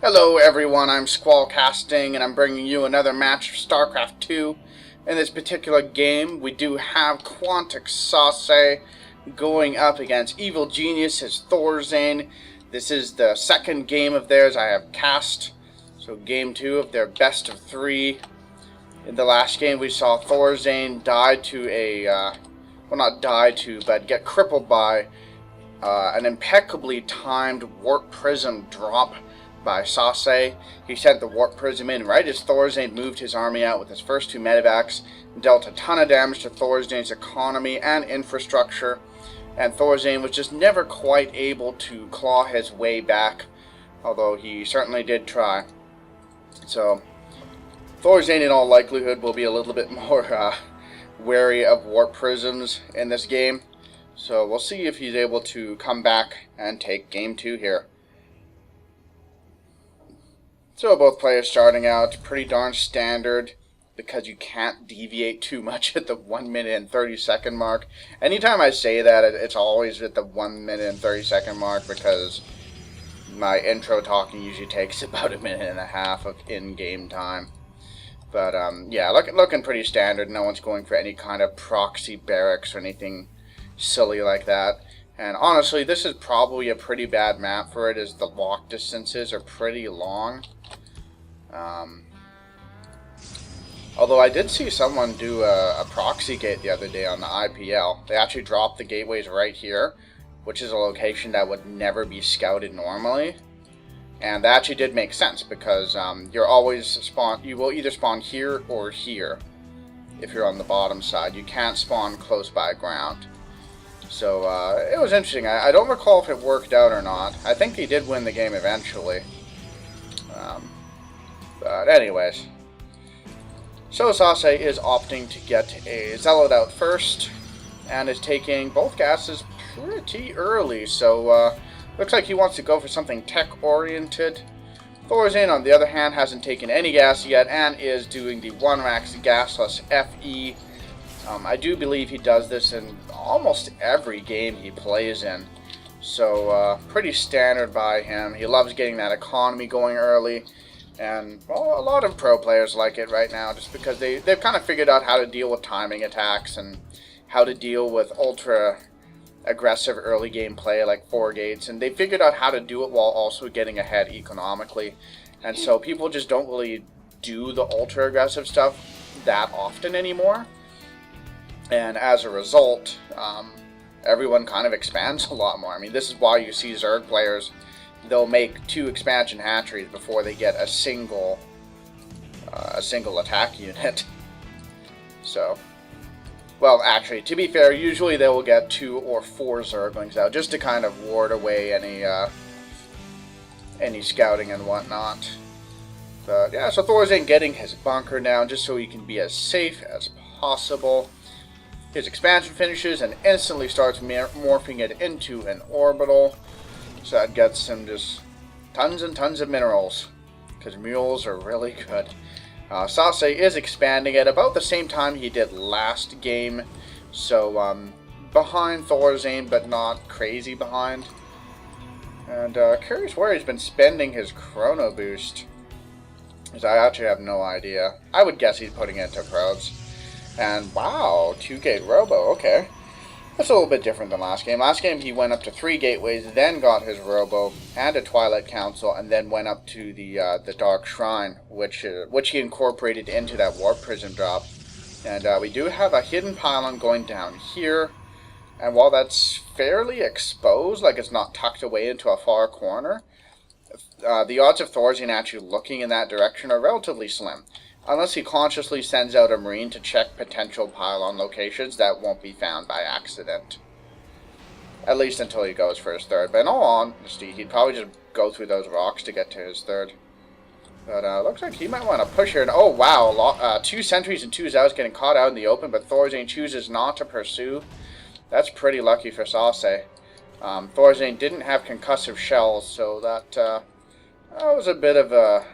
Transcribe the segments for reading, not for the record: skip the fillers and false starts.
Hello everyone, I'm Squallcasting and I'm bringing you another match of StarCraft 2. In this particular game, we do have Quantic Sase going up against Evil Genius's Thorzain. This is the second game of theirs I have cast, so game 2 of their best of 3. In the last game we saw Thorzain die to a, well not die to, but get crippled by an impeccably timed Warp Prism drop by Sase. He sent the Warp Prism in right as Thorzain moved his army out with his first 2 medevacs, dealt a ton of damage to Thorzain's economy and infrastructure, and Thorzain was just never quite able to claw his way back, although he certainly did try. So, Thorzain in all likelihood will be a little bit more wary of Warp Prisms in this game, so we'll see if he's able to come back and take game 2 here. So both players starting out pretty darn standard because you can't deviate too much at the 1 minute and 30 second mark. Anytime I say that, it's always at the 1 minute and 30 second mark because my intro talking usually takes about 1.5 minutes of in-game time. But yeah, looking pretty standard. No one's going for any kind of proxy barracks or anything silly like that. And honestly, this is probably a pretty bad map for it, as the walk distances are pretty long. Although I did see someone do a proxy gate the other day on the IPL. They actually dropped the gateways right here, which is a location that would never be scouted normally. And that actually did make sense because you're always you will either spawn here or here if you're on the bottom side. You can't spawn close by ground. So it was interesting. I don't recall if it worked out or not. I think he did win the game eventually. But anyways. So Sase is opting to get a Zealot out first. And is taking both gases pretty early. So looks like he wants to go for something tech-oriented. Thorzain, on the other hand, hasn't taken any gas yet. And is doing the 1-max gasless FE. I do believe he does this in almost every game he plays in. So, pretty standard by him. He loves getting that economy going early. And, well, a lot of pro players like it right now just because they've kind of figured out how to deal with timing attacks and how to deal with ultra aggressive early game play like 4 gates. And they figured out how to do it while also getting ahead economically. And so people just don't really do the ultra aggressive stuff that often anymore. And as a result, everyone kind of expands a lot more. I mean, this is why you see Zerg players, they'll make 2 expansion hatcheries before they get a single attack unit. So, well, actually, to be fair, usually they will get 2 or 4 Zerglings out just to kind of ward away any scouting and whatnot. But yeah, so Thorzain getting his bunker down just so he can be as safe as possible. His expansion finishes and instantly starts morphing it into an orbital. So that gets him just tons and tons of minerals, because mules are really good. Sase is expanding at about the same time he did last game. So behind Thorzain, but not crazy behind. And curious where he's been spending his chrono boost, because I actually have no idea. I would guess he's putting it into probes. And wow, 2-gate robo, okay. That's a little bit different than last game. Last game he went up to 3 gateways, then got his robo and a Twilight Council, and then went up to the Dark Shrine, which he incorporated into that Warp Prism drop. And we do have a hidden pylon going down here. And while that's fairly exposed, like it's not tucked away into a far corner, the odds of Thorzain actually looking in that direction are relatively slim. Unless he consciously sends out a Marine to check potential pylon locations that won't be found by accident. At least until he goes for his 3rd. But in all honesty, he'd probably just go through those rocks to get to his 3rd. But looks like he might want to push here. And oh wow, 2 sentries and 2 Zows getting caught out in the open, but Thorzain chooses not to pursue. That's pretty lucky for Sase. Thorzain didn't have concussive shells, so that was a bit of a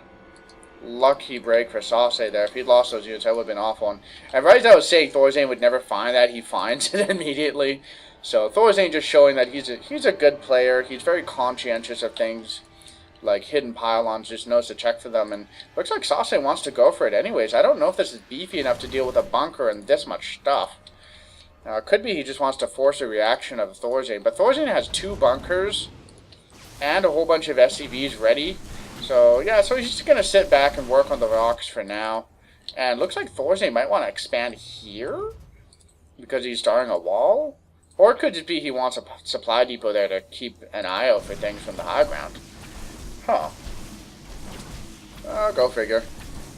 lucky break for Sase there. If he'd lost those units, that would have been awful. And right as I was saying Thorzain would never find that, he finds it immediately. So Thorzain just showing that he's a good player. He's very conscientious of things like hidden pylons, just knows to check for them, and looks like Sase wants to go for it anyways. I don't know if this is beefy enough to deal with a bunker and this much stuff. It could be he just wants to force a reaction of Thorzain, but Thorzain has 2 bunkers and a whole bunch of SCVs ready. So yeah, so he's just going to sit back and work on the rocks for now. And looks like Thorzain might want to expand here because he's starting a wall. Or it could just be he wants a supply depot there to keep an eye out for things from the high ground. Huh. Go figure.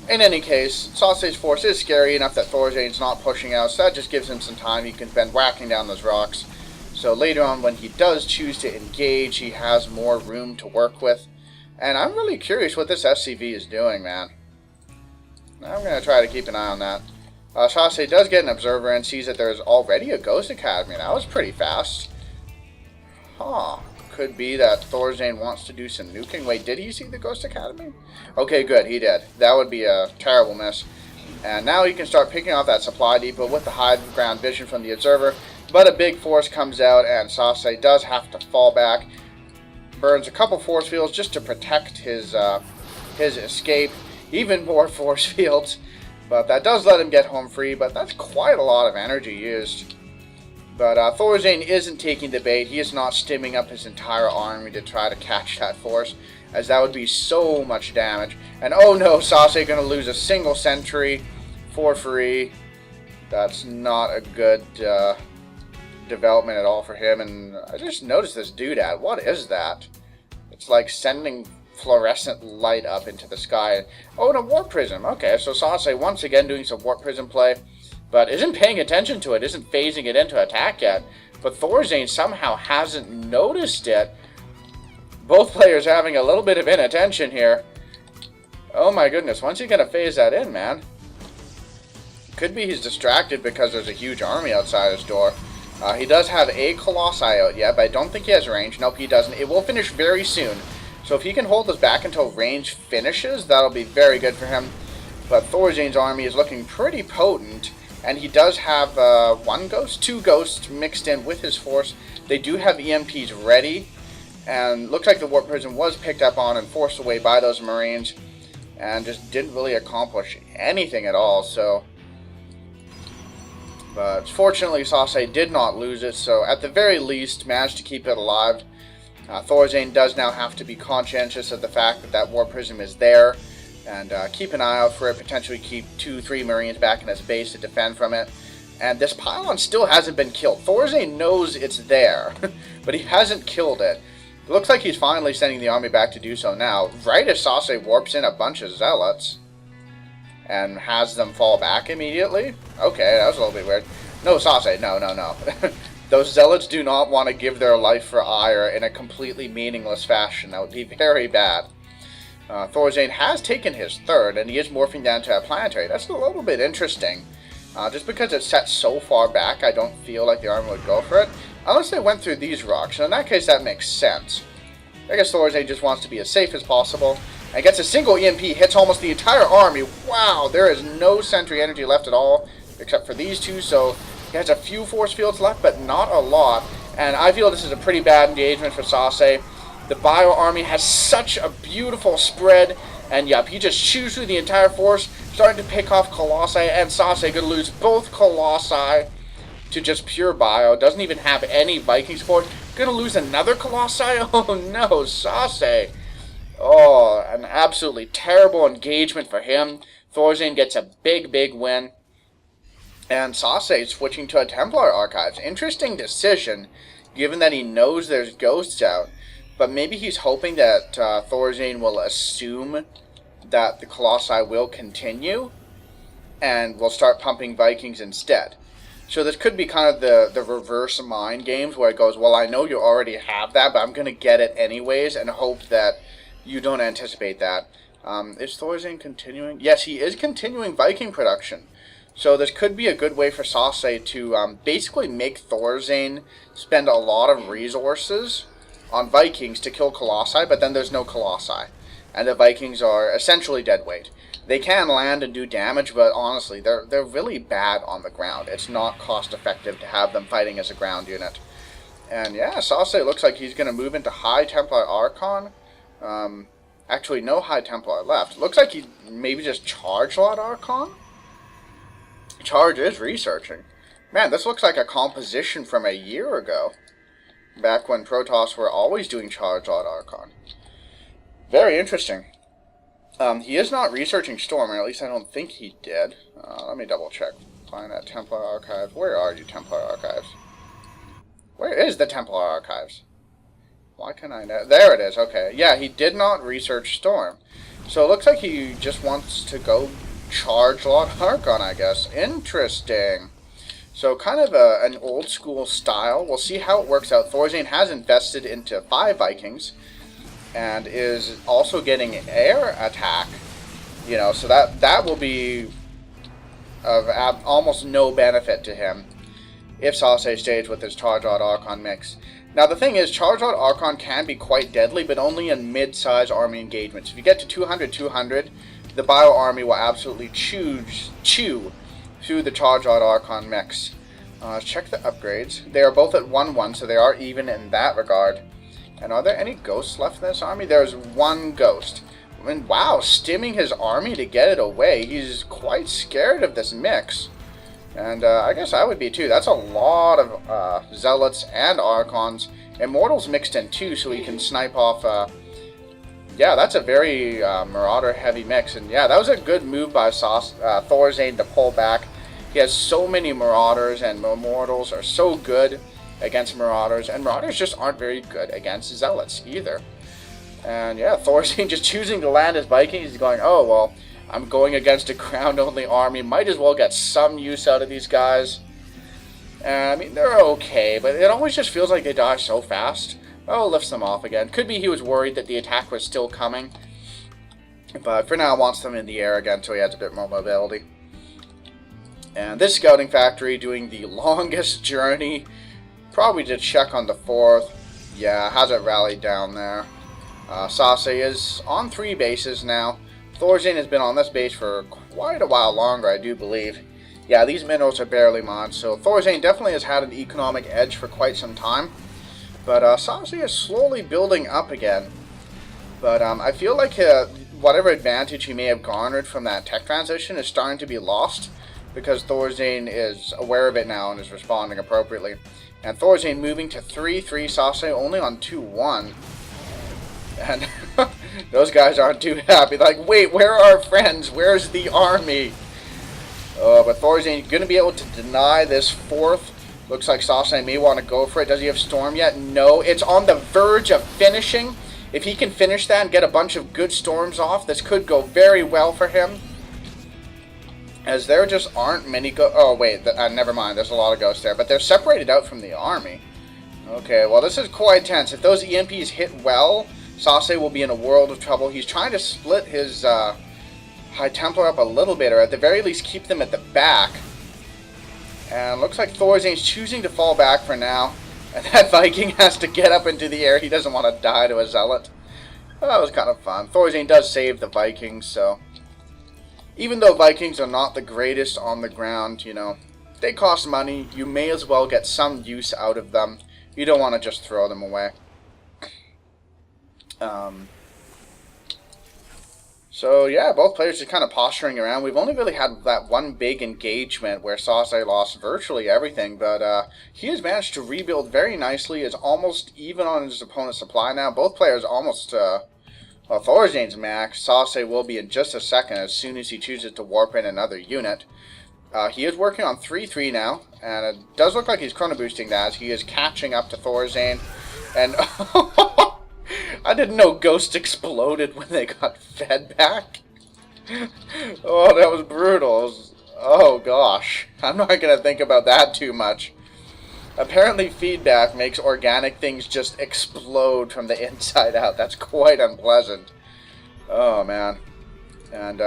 In any case, Sase's force is scary enough that Thorzain's not pushing out, so that just gives him some time he can spend whacking down those rocks. So later on, when he does choose to engage, he has more room to work with. And I'm really curious what this SCV is doing, man. I'm going to try to keep an eye on that. Sase does get an observer and sees that there's already a Ghost Academy. That was pretty fast. Huh. Could be that Thorzain wants to do some nuking. Wait, did he see the Ghost Academy? Okay, good, he did. That would be a terrible miss. And now he can start picking off that supply depot with the high ground vision from the observer. But a big force comes out, and Sase does have to fall back. Burns a couple force fields just to protect his escape. Even more force fields. But that does let him get home free, but that's quite a lot of energy used. But Thorzain isn't taking the bait. He is not stimming up his entire army to try to catch that force, as that would be so much damage. And oh no, Sase going to lose a single sentry for free. That's not a good development at all for him. And I just noticed this doodad. What is that? It's like sending fluorescent light up into the sky. Oh, and a warp prism. Okay, so Sase once again doing some warp prism play, but isn't paying attention to it, isn't phasing it into attack yet. But Thorzain somehow hasn't noticed it. Both players having a little bit of inattention here. Oh my goodness, when's he going to phase that in, man? Could be he's distracted because there's a huge army outside his door. He does have a Colossi out yet, but I don't think he has range. Nope, he doesn't. It will finish very soon. So if he can hold us back until range finishes, that'll be very good for him. But Thorzain's army is looking pretty potent. And he does have 2 ghosts mixed in with his force. They do have EMPs ready. And looks like the warp prism was picked up on and forced away by those Marines. And just didn't really accomplish anything at all. So, but fortunately Sase did not lose it. So at the very least managed to keep it alive. Thorzain does now have to be conscientious of the fact that that warp prism is there. And keep an eye out for it, potentially keep 2-3 Marines back in his base to defend from it. And this pylon still hasn't been killed. Thorzain knows it's there, but he hasn't killed it. It looks like he's finally sending the army back to do so now, right as Sase warps in a bunch of zealots. And has them fall back immediately. Okay, that was a little bit weird. No, Sase, no. Those zealots do not want to give their life for ire in a completely meaningless fashion. That would be very bad. Thorzain has taken his 3rd, and he is morphing down to a planetary. That's a little bit interesting. Just because it's set so far back, I don't feel like the army would go for it. Unless they went through these rocks, and in that case that makes sense. I guess Thorzain just wants to be as safe as possible. And gets a single EMP, hits almost the entire army. Wow, there is no sentry energy left at all, except for these 2, so he has a few force fields left, but not a lot. And I feel this is a pretty bad engagement for Sase. The Bio Army has such a beautiful spread, and yep, he just chews through the entire force, starting to pick off Colossi, and Sase going to lose both Colossi to just pure Bio. Doesn't even have any Viking support. Going to lose another Colossi? Oh no, Sase. Oh, an absolutely terrible engagement for him. Thorzain gets a big win. And Sase switching to a Templar Archives. Interesting decision, given that he knows there's ghosts out. But maybe he's hoping that Thorzain will assume that the Colossi will continue and will start pumping Vikings instead. So this could be kind of the reverse mind games where it goes, well, I know you already have that, but I'm going to get it anyways and hope that you don't anticipate that. Is Thorzain continuing? Yes, he is continuing Viking production. So this could be a good way for Sase to basically make Thorzain spend a lot of resources on Vikings to kill Colossi, but then there's no Colossi. And the Vikings are essentially dead weight. They can land and do damage, but honestly, they're really bad on the ground. It's not cost effective to have them fighting as a ground unit. And yeah, Sase looks like he's going to move into High Templar Archon. Actually, no High Templar left. Looks like he maybe just charged Lot Archon? Charge is researching. Man, this looks like a composition from a year ago. Back when Protoss were always doing charge Lot Archon. Very interesting. He is not researching Storm, or at least I don't think he did. Let me double check. Find that Templar Archive. Where are you, Templar Archives? Where is the Templar Archives? Why can I know? There it is, okay. Yeah, he did not research Storm. So it looks like he just wants to go charge Lot Archon, I guess. Interesting. So kind of an old school style. We'll see how it works out. Thorzain has invested into 5 Vikings and is also getting air attack. You know, so that will be of almost no benefit to him if Sase stays with his Charge Lot Archon mix. Now the thing is, Charge Lot Archon can be quite deadly, but only in mid-size army engagements. If you get to 200, the Bio army will absolutely chew through the Charge Lot Archon mix. Check the upgrades. They are both at 1-1, so they are even in that regard. And are there any ghosts left in this army? There's 1 ghost. I mean, wow, stimming his army to get it away. He's quite scared of this mix. And I guess I would be too. That's a lot of Zealots and Archons. Immortals mixed in too, so he can snipe off... yeah, that's a very Marauder-heavy mix. And yeah, that was a good move by Thorzain to pull back. He has so many Marauders, and Immortals are so good against Marauders. And Marauders just aren't very good against Zealots either. And yeah, Thorzain just choosing to land his Vikings. He's going, oh, well, I'm going against a ground-only army. Might as well get some use out of these guys. And, I mean, they're okay, but it always just feels like they die so fast. Oh, lifts them off again. Could be he was worried that the attack was still coming. But for now, wants them in the air again so he has a bit more mobility. And this scouting factory doing the longest journey. Probably did check on the 4th. Yeah, hasn't rallied down there. Sase is on 3 bases now. Thorzain has been on this base for quite a while longer, I do believe. Yeah, these minerals are barely mined, so Thorzain definitely has had an economic edge for quite some time. But Sase is slowly building up again. But I feel like whatever advantage he may have garnered from that tech transition is starting to be lost, because Thorzain is aware of it now and is responding appropriately. And Thorzain moving to 3-3, Sase only on 2-1. And those guys aren't too happy. Like, wait, where are our friends? Where's the army? But Thorzain going to be able to deny this 4th. Looks like Sase may want to go for it. Does he have Storm yet? No. It's on the verge of finishing. If he can finish that and get a bunch of good Storms off, this could go very well for him. As there just aren't many oh, wait. Never mind. There's a lot of ghosts there. But they're separated out from the army. Okay, well, this is quite tense. If those EMPs hit well, Sase will be in a world of trouble. He's trying to split his High Templar up a little bit, or at the very least keep them at the back. And looks like Thorzain's choosing to fall back for now. And that Viking has to get up into the air. He doesn't want to die to a Zealot. Well, that was kind of fun. Thorzain does save the Vikings, so... Even though Vikings are not the greatest on the ground, you know, they cost money. You may as well get some use out of them. You don't want to just throw them away. So yeah, both players are kind of posturing around. We've only really had that one big engagement where Sase lost virtually everything, but he has managed to rebuild very nicely. Is almost even on his opponent's supply now. Both players almost, well, Thorzain's max. Sase will be in just a second as soon as he chooses to warp in another unit. He is working on 3-3 now, and it does look like he's chrono boosting that as he is catching up to Thorzain. And I didn't know ghosts exploded when they got fed back. Oh, that was brutal. Oh gosh, I'm not going to think about that too much. Apparently feedback makes organic things just explode from the inside out. That's quite unpleasant. Oh man. And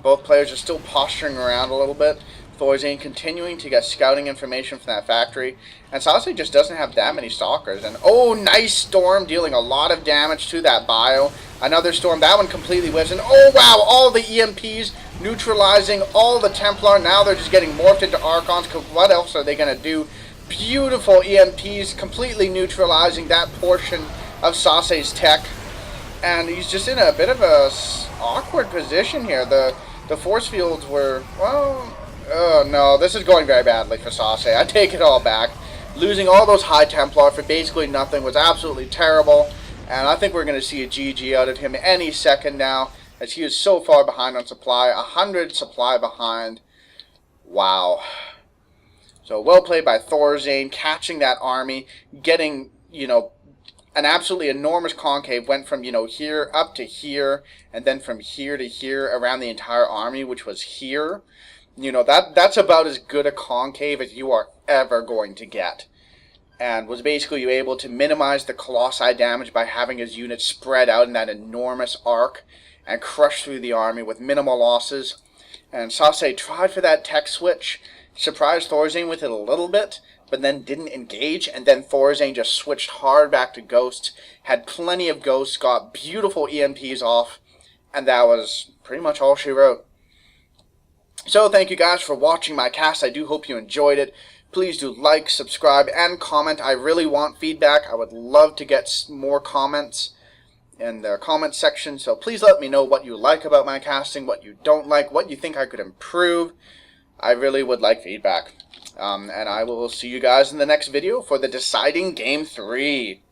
both players are still posturing around a little bit. Thorzain continuing to get scouting information from that factory. And Sase just doesn't have that many stalkers. And oh, nice Storm dealing a lot of damage to that bio. Another Storm, that one completely whiffs. And oh wow, all the EMPs neutralizing all the Templar. Now they're just getting morphed into Archons. What else are they going to do? Beautiful EMPs completely neutralizing that portion of Sase's tech. And he's just in a bit of a awkward position here. The force fields were, well, oh no, this is going very badly for Sase. I take it all back. Losing all those High Templar for basically nothing was absolutely terrible. And I think we're going to see a GG out of him any second now, as he is so far behind on supply. 100 supply behind. Wow. So well played by Thorzain, catching that army, getting, an absolutely enormous concave. Went from, here up to here, and then from here to here around the entire army, which was here. That's about as good a concave as you are ever going to get. And was basically able to minimize the Colossi damage by having his units spread out in that enormous arc and crush through the army with minimal losses. And Sase tried for that tech switch, surprised Thorzain with it a little bit, but then didn't engage, and then Thorzain just switched hard back to Ghosts, had plenty of Ghosts, got beautiful EMPs off, and that was pretty much all she wrote. So thank you guys for watching my cast. I do hope you enjoyed it. Please do like, subscribe, and comment. I really want feedback. I would love to get more comments in the comment section, so please let me know what you like about my casting, what you don't like, what you think I could improve. I really would like feedback. And I will see you guys in the next video for the deciding Game 3.